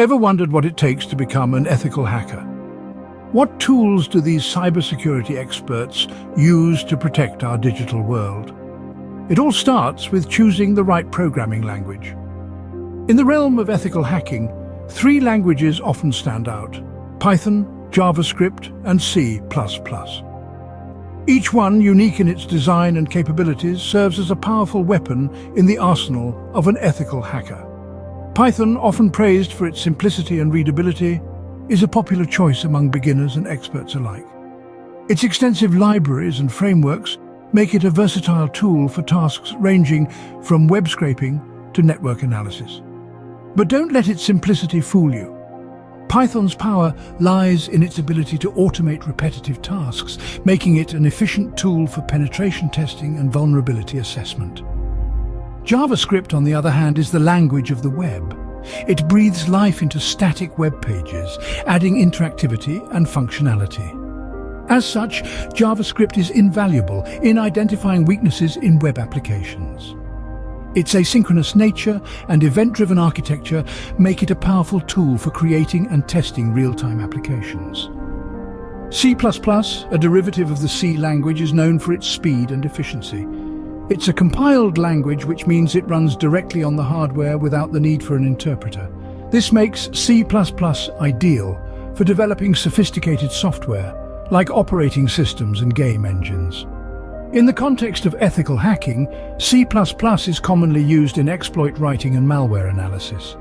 Ever wondered what it takes to become an ethical hacker? What tools do these cybersecurity experts use to protect our digital world? It all starts with choosing the right programming language. In the realm of ethical hacking, three languages often stand out: Python, JavaScript, and C++. Each one, unique in its design and capabilities, serves as a powerful weapon in the arsenal of an ethical hacker. Python, often praised for its simplicity and readability, is a popular choice among beginners and experts alike. Its extensive libraries and frameworks make it a versatile tool for tasks ranging from web scraping to network analysis. But don't let its simplicity fool you. Python's power lies in its ability to automate repetitive tasks, making it an efficient tool for penetration testing and vulnerability assessment. JavaScript, on the other hand, is the language of the web. It breathes life into static web pages, adding interactivity and functionality. As such, JavaScript is invaluable in identifying weaknesses in web applications. Its asynchronous nature and event-driven architecture make it a powerful tool for creating and testing real-time applications. C++, a derivative of the C language, is known for its speed and efficiency. It's a compiled language, which means it runs directly on the hardware without the need for an interpreter. This makes C++ ideal for developing sophisticated software, like operating systems and game engines. In the context of ethical hacking, C++ is commonly used in exploit writing and malware analysis.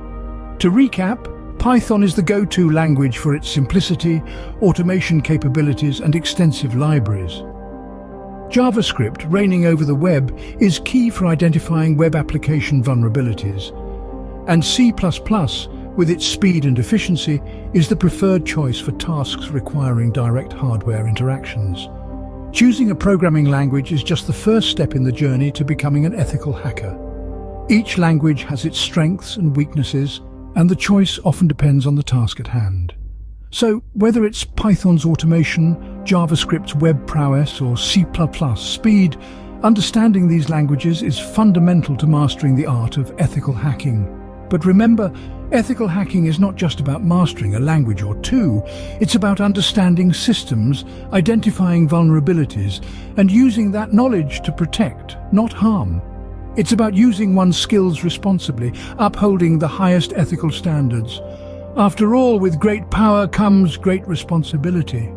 To recap, Python is the go-to language for its simplicity, automation capabilities, and extensive libraries. JavaScript, reigning over the web, is key for identifying web application vulnerabilities. And C++, with its speed and efficiency, is the preferred choice for tasks requiring direct hardware interactions. Choosing a programming language is just the first step in the journey to becoming an ethical hacker. Each language has its strengths and weaknesses, and the choice often depends on the task at hand. So, whether it's Python's automation, JavaScript's web prowess, or C++ speed, understanding these languages is fundamental to mastering the art of ethical hacking. But remember, ethical hacking is not just about mastering a language or two. It's about understanding systems, identifying vulnerabilities, and using that knowledge to protect, not harm. It's about using one's skills responsibly, upholding the highest ethical standards. After all, with great power comes great responsibility.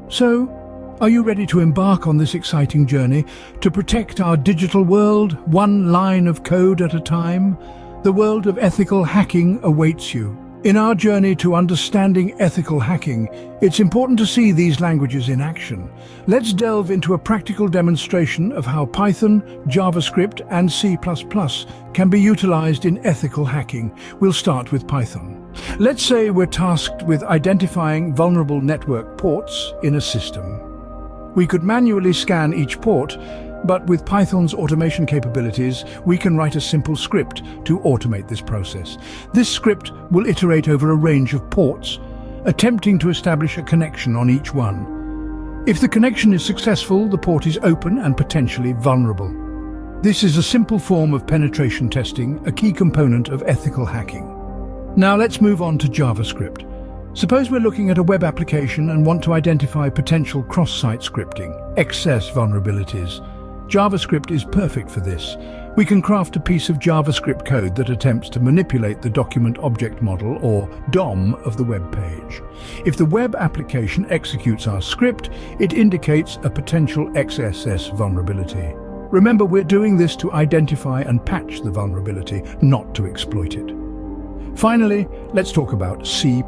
So, are you ready to embark on this exciting journey to protect our digital world, one line of code at a time? The world of ethical hacking awaits you. In our journey to understanding ethical hacking, it's important to see these languages in action. Let's delve into a practical demonstration of how Python, JavaScript, and C++ can be utilized in ethical hacking. We'll start with Python. Let's say we're tasked with identifying vulnerable network ports in a system. We could manually scan each port, but with Python's automation capabilities, we can write a simple script to automate this process. This script will iterate over a range of ports, attempting to establish a connection on each one. If the connection is successful, the port is open and potentially vulnerable. This is a simple form of penetration testing, a key component of ethical hacking. Now let's move on to JavaScript. Suppose we're looking at a web application and want to identify potential cross-site scripting, excess vulnerabilities. JavaScript is perfect for this. We can craft a piece of JavaScript code that attempts to manipulate the document object model, or DOM, of the web page. If the web application executes our script, it indicates a potential XSS vulnerability. Remember, we're doing this to identify and patch the vulnerability, not to exploit it. Finally, let's talk about C++.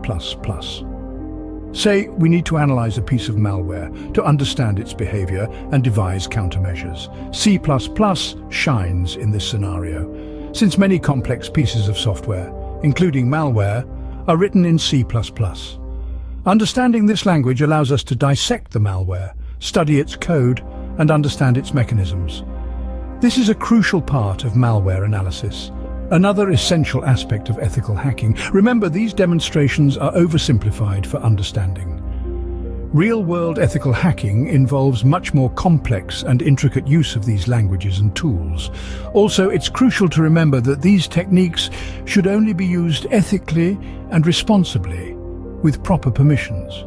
Say we need to analyze a piece of malware to understand its behavior and devise countermeasures. C++ shines in this scenario, since many complex pieces of software, including malware, are written in C++. Understanding this language allows us to dissect the malware, study its code, and understand its mechanisms. This is a crucial part of malware analysis, another essential aspect of ethical hacking. Remember, these demonstrations are oversimplified for understanding. Real-world ethical hacking involves much more complex and intricate use of these languages and tools. Also, it's crucial to remember that these techniques should only be used ethically and responsibly, with proper permissions.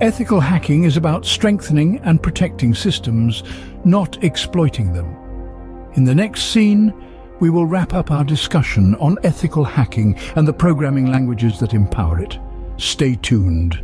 Ethical hacking is about strengthening and protecting systems, not exploiting them. In the next scene, we will wrap up our discussion on ethical hacking and the programming languages that empower it. Stay tuned.